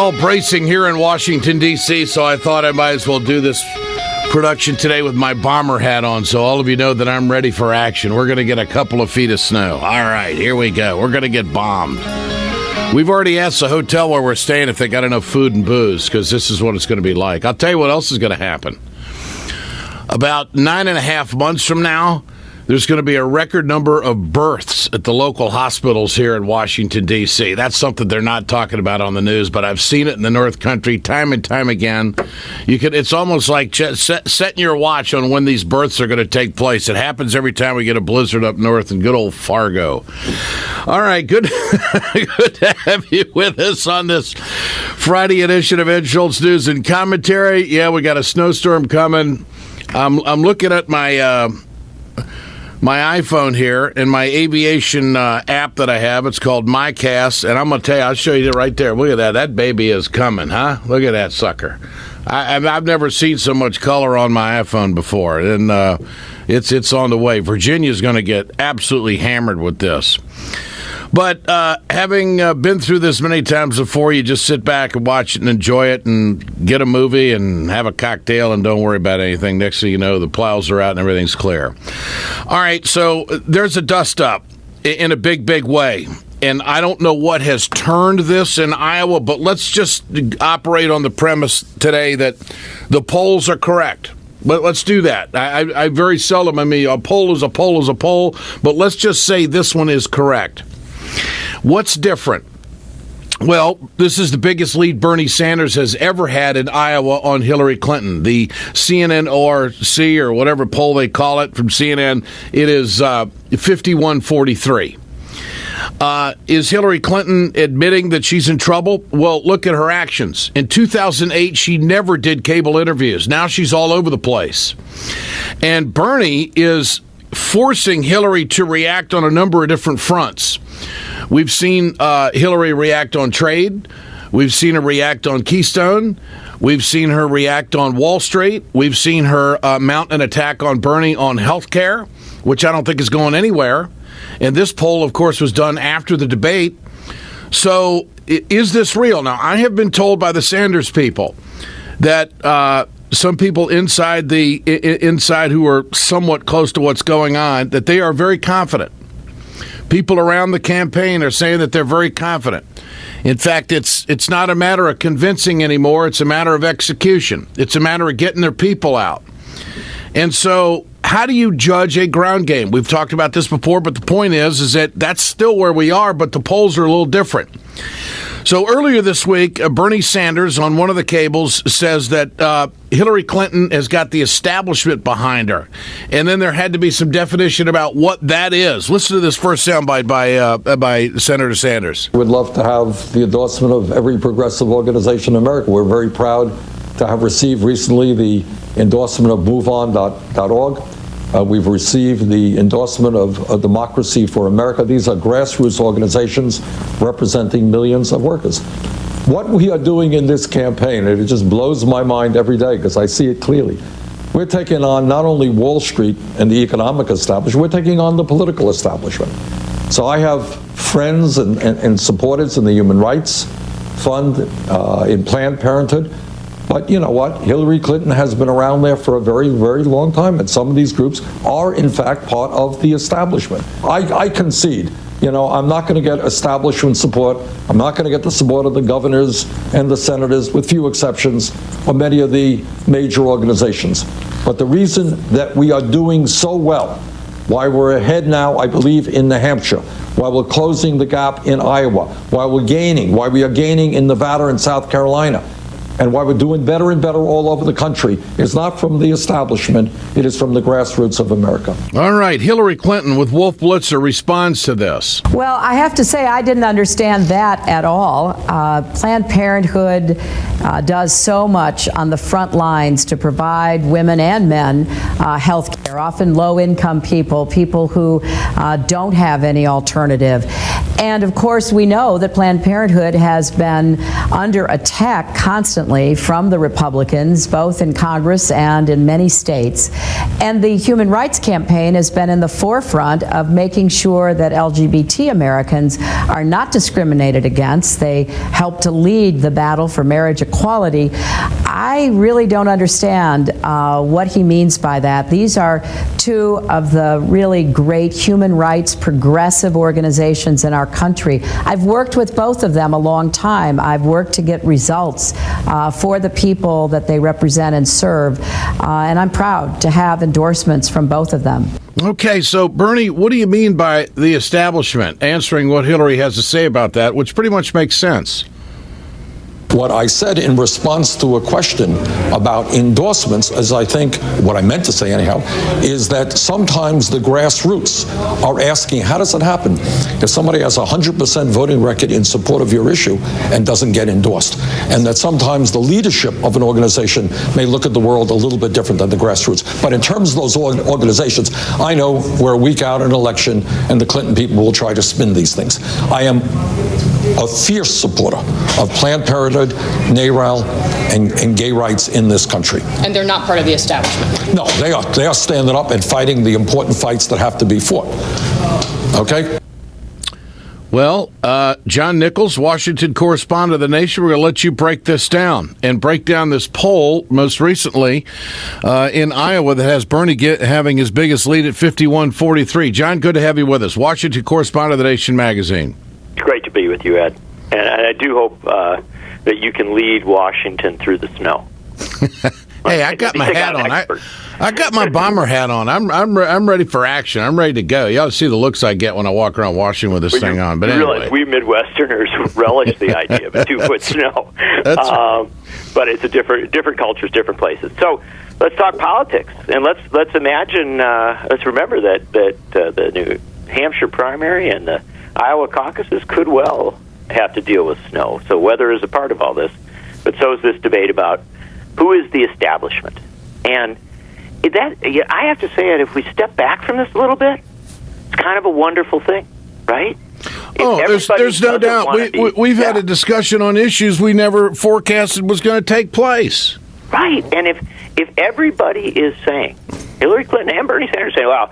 Well, bracing here in Washington, D.C., so I thought I might as well do this production today with my bomber hat on, so all of you know that I'm ready for action. We're going to get a couple of feet of snow. All right, here we go. We're going to get bombed. We've already asked the hotel where we're staying if they got enough food and booze, because this is what it's going to be like. I'll tell you what else is going to happen. About 9.5 months from now, there's going to be a record number of births at the local hospitals here in Washington, D.C. That's something they're not talking about on the news, but I've seen it in the North Country time and time again. It's almost like setting your watch on when these births are going to take place. It happens every time we get a blizzard up north in good old Fargo. All right, good to have you with us on this Friday edition of Ed Schultz News and Commentary. Yeah, we got a snowstorm coming. I'm looking at my iPhone here and my aviation app that I have. It's called MyCast, and I'm going to tell you, I'll show you right there. Look at that. That baby is coming, huh? Look at that sucker. I've never seen so much color on my iPhone before, and it's on the way. Virginia's going to get absolutely hammered with this. But having been through this many times before, you just sit back and watch it and enjoy it and get a movie and have a cocktail and don't worry about anything. Next thing you know, the plows are out and everything's clear. All right, so there's a dust-up in a big, big way. And I don't know what has turned this in Iowa, but let's just operate on the premise today that the polls are correct. But let's do that. I very seldom, a poll is a poll is a poll, but let's just say this one is correct. What's different? Well, this is the biggest lead Bernie Sanders has ever had in Iowa on Hillary Clinton. The CNN ORC, or whatever poll they call it from CNN, it is 51-43. Is Hillary Clinton admitting that she's in trouble? Well, look at her actions. In 2008, she never did cable interviews. Now she's all over the place. And Bernie is forcing Hillary to react on a number of different fronts. We've seen Hillary react on trade. We've seen her react on Keystone. We've seen her react on Wall Street. We've seen her mount an attack on Bernie on health care, which I don't think is going anywhere. And this poll, of course, was done after the debate. So is this real? Now, I have been told by the Sanders people that some people inside who are somewhat close to what's going on, that they are very confident. People around the campaign are saying that they're very confident. In fact, it's not a matter of convincing anymore. It's a matter of execution. It's a matter of getting their people out. And so how do you judge a ground game? We've talked about this before, but the point is that that's still where we are, but the polls are a little different. So earlier this week, Bernie Sanders on one of the cables says that Hillary Clinton has got the establishment behind her. And then there had to be some definition about what that is. Listen to this first soundbite by Senator Sanders. We'd love to have the endorsement of every progressive organization in America. We're very proud to have received recently the endorsement of MoveOn.org. We've received the endorsement of Democracy for America. These are grassroots organizations representing millions of workers. What we are doing in this campaign, it just blows my mind every day because I see it clearly. We're taking on not only Wall Street and the economic establishment, we're taking on the political establishment. So I have friends and supporters in the Human Rights Fund, in Planned Parenthood. But you know what? Hillary Clinton has been around there for a very, very long time, and some of these groups are, in fact, part of the establishment. I concede. I'm not going to get establishment support. I'm not going to get the support of the governors and the senators, with few exceptions, or many of the major organizations. But the reason that we are doing so well, why we're ahead now, I believe, in New Hampshire, why we're closing the gap in Iowa, why we are gaining in Nevada and South Carolina, and why we're doing better and better all over the country is not from the establishment, it is from the grassroots of America. All right, Hillary Clinton with Wolf Blitzer responds to this. Well, I have to say I didn't understand that at all. Planned Parenthood does so much on the front lines to provide women and men health care, often low-income people who don't have any alternative. And of course, we know that Planned Parenthood has been under attack constantly from the Republicans, both in Congress and in many states. And the Human Rights Campaign has been in the forefront of making sure that LGBT Americans are not discriminated against. They help to lead the battle for marriage equality. I really don't understand what he means by that. These are two of the really great human rights progressive organizations in our country. I've worked with both of them a long time. I've worked to get results for the people that they represent and serve, and I'm proud to have endorsements from both of them. Okay, so Bernie, what do you mean by the establishment? Answering what Hillary has to say about that, which pretty much makes sense. What I said in response to a question about endorsements, as I think what I meant to say anyhow, is that sometimes the grassroots are asking, how does it happen if somebody has a 100% voting record in support of your issue and doesn't get endorsed? And that sometimes the leadership of an organization may look at the world a little bit different than the grassroots. But in terms of those organizations, I know we're a week out in an election and the Clinton people will try to spin these things. I am a fierce supporter of Planned Parenthood, NARAL, and gay rights in this country. And they're not part of the establishment? No, they are. They are standing up and fighting the important fights that have to be fought. Okay? Well, John Nichols, Washington correspondent of The Nation, we're going to let you break this down and break down this poll most recently in Iowa that has Bernie having his biggest lead at 51-43. John, good to have you with us. Washington correspondent of The Nation magazine. It's great to be with you, Ed. And I do hope that you can lead Washington through the snow. Hey, I got my hat on. I got my bomber hat on. I'm ready for action. I'm ready to go. You ought to see the looks I get when I walk around Washington with this thing on. But anyway, we Midwesterners relish the idea of a 2-foot snow. But it's a different cultures, different places. So let's talk politics, and let's imagine. Let's remember that the New Hampshire primary and the Iowa caucuses could well have to deal with snow. So weather is a part of all this, but so is this debate about who is the establishment. And I have to say it, if we step back from this a little bit, it's kind of a wonderful thing, right? There's no doubt. We've had a discussion on issues we never forecasted was going to take place. Right, and if everybody is saying, Hillary Clinton and Bernie Sanders saying, well,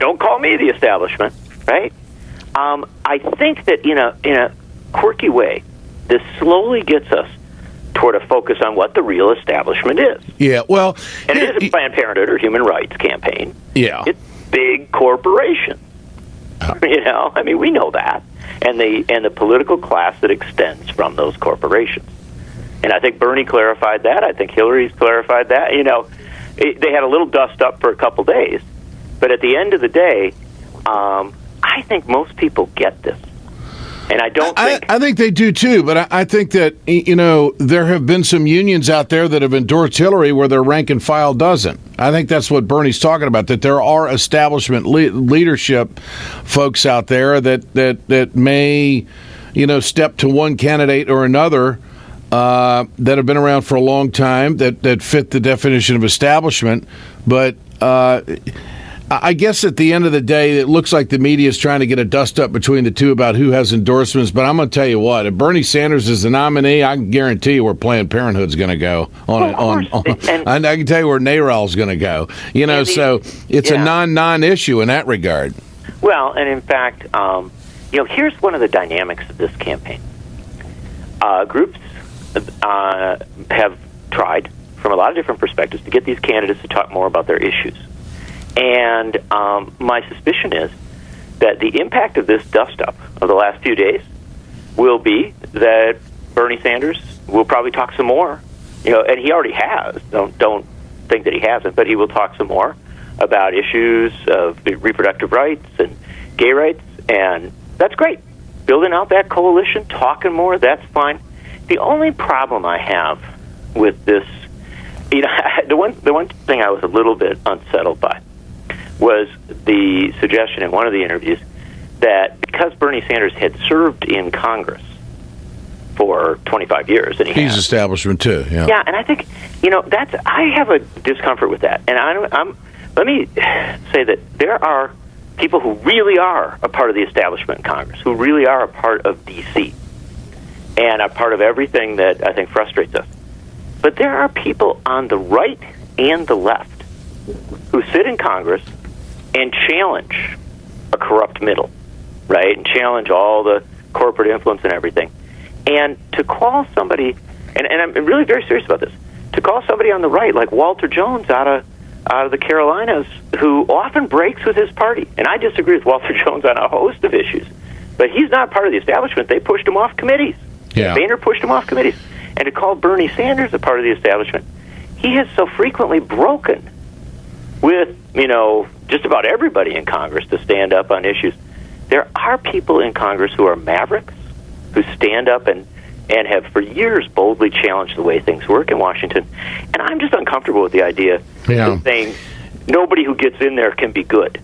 don't call me the establishment, right? I think that in a quirky way, this slowly gets us toward a focus on what the real establishment is. Yeah, well, and it is a Planned Parenthood or human rights campaign. Yeah, it's big corporations. I mean, we know that, and the political class that extends from those corporations. And I think Bernie clarified that. I think Hillary's clarified that. They had a little dust up for a couple days, but at the end of the day, I think most people get this. And I don't think... I think they do, too, but I think that, there have been some unions out there that have endorsed Hillary where their rank and file doesn't. I think that's what Bernie's talking about, that there are establishment leadership folks out there that may, step to one candidate or another that have been around for a long time, that fit the definition of establishment, but... I guess at the end of the day, it looks like the media is trying to get a dust-up between the two about who has endorsements, but I'm going to tell you what, if Bernie Sanders is the nominee, I can guarantee you where Planned Parenthood's going to go. And I can tell you where NARAL's going to go. So it's a non-issue in that regard. Well, and in fact, here's one of the dynamics of this campaign. Groups have tried, from a lot of different perspectives, to get these candidates to talk more about their issues. And my suspicion is that the impact of this dust-up of the last few days will be that Bernie Sanders will probably talk some more, and he already has. Don't think that he hasn't, but he will talk some more about issues of reproductive rights and gay rights, and that's great. Building out that coalition, talking more, that's fine. The only problem I have with this, the one thing I was a little bit unsettled by was the suggestion in one of the interviews that because Bernie Sanders had served in Congress for 25 years, and he's establishment too. Yeah, and I think I have a discomfort with that. And let me say that there are people who really are a part of the establishment in Congress, who really are a part of D.C., and a part of everything that I think frustrates us. But there are people on the right and the left who sit in Congress and challenge a corrupt middle, right, and challenge all the corporate influence and everything. And to call somebody, and I'm really very serious about this, to call somebody on the right, like Walter Jones out of the Carolinas, who often breaks with his party, and I disagree with Walter Jones on a host of issues, but he's not part of the establishment. They pushed him off committees. Yeah. Boehner pushed him off committees. And to call Bernie Sanders a part of the establishment, he has so frequently broken with, just about everybody in Congress to stand up on issues. There are people in Congress who are mavericks, who stand up and have for years boldly challenged the way things work in Washington. And I'm just uncomfortable with the idea of saying nobody who gets in there can be good.